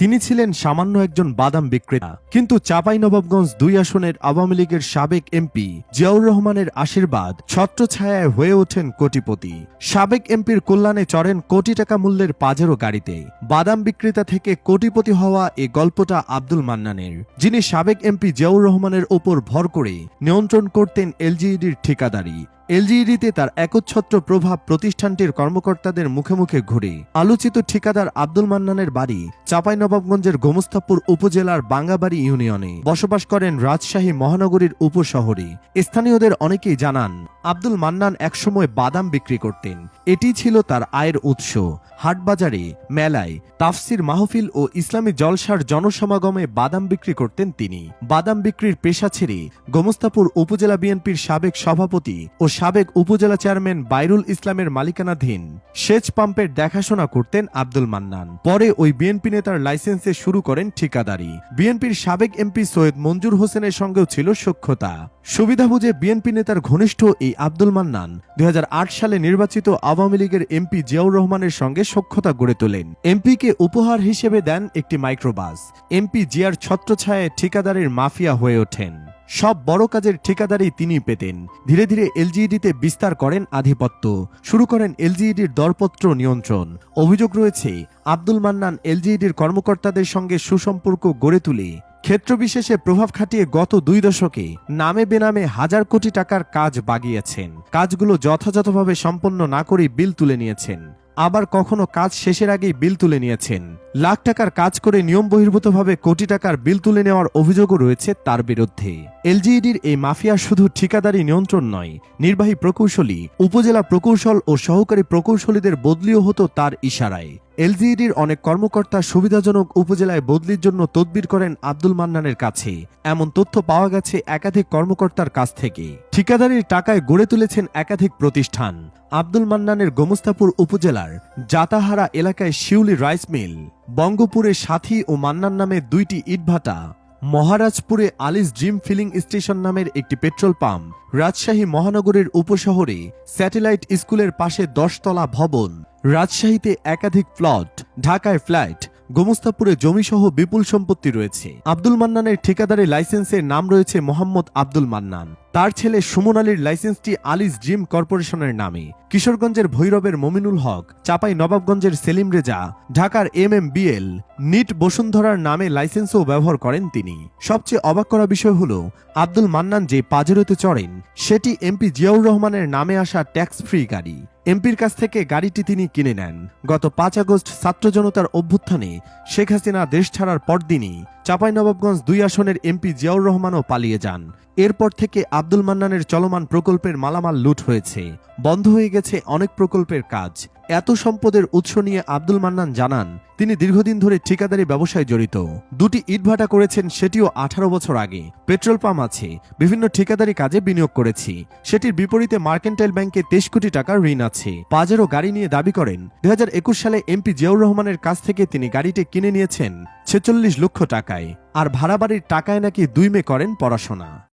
তিনি ছিলেন সামান্য একজন বাদাম বিক্রেতা, কিন্তু চাঁপাইনবাবগঞ্জ ২ আসনের আওয়ামী লীগের সাবেক এমপি জিয়াউর রহমানের আশীর্বাদ ছত্রছায়ায় হয়ে ওঠেন কোটিপতি। সাবেক এমপির কল্যাণে চড়েন কোটি টাকা মূল্যের পাজেরো গাড়িতে। বাদাম বিক্রেতা থেকে কোটিপতি হওয়া এই গল্পটা আব্দুল মান্নানের, যিনি সাবেক এমপি জিয়াউর রহমানের ওপর ভর করে নিয়ন্ত্রণ করতেন এলজিইডির ঠিকাদারি। এলজিইডিতে তার একচ্ছত্র প্রভাব প্রতিষ্ঠানটির কর্মকর্তাদের মুখে মুখে ঘুরে। আলোচিত ঠিকাদার আব্দুল মান্নানের বাড়ি চাঁপাইনবাবগঞ্জের গোমস্তাপুর উপজেলার বাঙ্গাবাড়ি ইউনিয়নে। বসবাস করেন রাজশাহী মহানগরীর উপশহরে। স্থানীয়দের অনেকেই জানান, আব্দুল মান্নান একসময় বাদাম বিক্রি করতেন। এটি ছিল তার আয়ের উৎস। হাটবাজারে, মেলায়, তাফসির মাহফিল ও ইসলামী জলসার জনসমাগমে বাদাম বিক্রি করতেন তিনি। বাদাম বিক্রির পেশা ছেড়ে গোমস্তাপুর উপজেলা বিএনপির সাবেক সভাপতি ও সাবেক উপজেলা চেয়ারম্যান বাইরুল ইসলামের মালিকানাধীন সেচ পাম্পের দেখাশোনা করতেন আব্দুল মান্নান। পরে ওই বিএনপি নেতার লাইসেন্সে শুরু করেন ঠিকাদারি। বিএনপির সাবেক এমপি সৈয়দ মঞ্জুর হোসেনের সঙ্গেও ছিল সখ্যতা। সুবিধা বুঝে বিএনপি নেতার ঘনিষ্ঠ এই আব্দুল মান্নান ২০০৮ সালে নির্বাচিত আওয়ামী লীগের এমপি জিয়াউর রহমানের সঙ্গে সখ্যতা গড়ে তোলেন। এমপিকে উপহার হিসেবে দেন একটি মাইক্রোবাস। এমপি জিয়ার ছত্রছায়ায় ঠিকাদারের মাফিয়া হয়ে ওঠেন। সব বড় কাজের ঠিকাদারি তিনি পেতেন। ধীরে ধীরে এলজিইডিতে বিস্তার করেন আধিপত্য। শুরু করেন এলজিইডির দরপত্র নিয়ন্ত্রণ। অভিযোগ রয়েছে, আব্দুল মান্নান এলজিইডির কর্মকর্তাদের সঙ্গে সুসম্পর্ক গড়ে তুলে ক্ষেত্রবিশেষে প্রভাব খাটিয়ে গত ২ দশকে নামে বেনামে হাজার কোটি টাকার কাজ বাগিয়েছেন। কাজগুলো যথাযথভাবে সম্পন্ন না করে বিল তুলে নিয়েছেন। আবার কখনো কাজ শেষের আগেই বিল তুলে নিয়েছেন। লাখ টাকার কাজ করে নিয়ম বহির্ভূতভাবে কোটি টাকার বিল তুলে নেওয়ার অভিযোগও রয়েছে তার বিরুদ্ধে। এলজিইডির এই মাফিয়া শুধু ঠিকাদারি নিয়ন্ত্রণ নয়, নির্বাহী প্রকৌশলী, উপজেলা প্রকৌশল ও সহকারী প্রকৌশলীদের বদলিও হতো তার ইশারায়। এলজিইডির অনেক কর্মকর্তা সুবিধাজনক উপজেলায় বদলির জন্য তদবির করেন আব্দুল মান্নানের কাছে। এমন তথ্য পাওয়া গেছে একাধিক কর্মকর্তার কাছ থেকে। ঠিকাদারির টাকায় গড়ে তুলেছেন একাধিক প্রতিষ্ঠান। আব্দুল মান্নানের গোমস্তাপুর উপজেলার জাতাহারা এলাকায় শিউলি রাইস মিল, বঙ্গপুরে সাথী ও মান্নান নামে ২টি ইটভাটা, মহারাজপুরে আলিস ড্রিম ফিলিং স্টেশন নামের একটি পেট্রোল পাম্প, রাজশাহী মহানগরীর উপশহরে স্যাটেলাইট স্কুলের পাশে ১০ তলা ভবন, রাজশাহীতে একাধিক প্লট, ঢাকায় ফ্ল্যাট, গোমস্তাপুরে জমিসহ বিপুল সম্পত্তি রয়েছে। আব্দুল মান্নানের ঠিকাদারি লাইসেন্সের নাম রয়েছে মোহাম্মদ আব্দুল মান্নান। তার ছেলে সুমন আলীর লাইসেন্সটি আলিস ড্রিম কর্পোরেশনের নামে। কিশোরগঞ্জের ভৈরবের মমিনুল হক, চাঁপাই নবাবগঞ্জের সেলিম রেজা, ঢাকার MMBL, নিট বসুন্ধরার নামে লাইসেন্সও ব্যবহার করেন তিনি। সবচেয়ে অবাক করা বিষয় হল, আব্দুল মান্নান যে পাজেরোতে চড়েন সেটি এমপি জিয়াউর রহমানের নামে আসা ট্যাক্স ফ্রি গাড়ি। এমপির কাছ থেকে গাড়িটি তিনি কিনে নেন। গত ৫ আগস্ট ছাত্র জনতার অভ্যুত্থানে শেখ হাসিনা দেশ ছাড়ার পরদিনই চাঁপাইনবাবগঞ্জ ২ আসনের এমপি জিয়াউর রহমানও পালিয়ে যান। এরপর থেকে আব্দুল মান্নানের চলমান প্রকল্পের মালামাল লুট হয়েছে। বন্ধ হয়ে গেছে অনেক প্রকল্পের কাজ। এত সম্পদের উৎস নিয়ে আব্দুল মান্নান জানান, তিনি দীর্ঘদিন ধরে ঠিকাদারি ব্যবসায় জড়িত। ২টি ইটভাটা করেছেন, সেটিও ১৮ বছর আগে। পেট্রোল পাম্প আছে, বিভিন্ন ঠিকাদারি কাজে বিনিয়োগ করেছি। সেটির বিপরীতে মার্কেন্টাইল ব্যাংকে ২৩ কোটি টাকার ঋণ আছে। পাজেরো গাড়ি নিয়ে দাবি করেন ২০২১ সালে এমপি জিয়াউর রহমানের কাছ থেকে তিনি গাড়িটি কিনে নিয়েছেন ৪৬ লক্ষ টাকায়। আর ভাড়া বাড়ির টাকায় নাকি ২ মেয়ে করেন পড়াশোনা।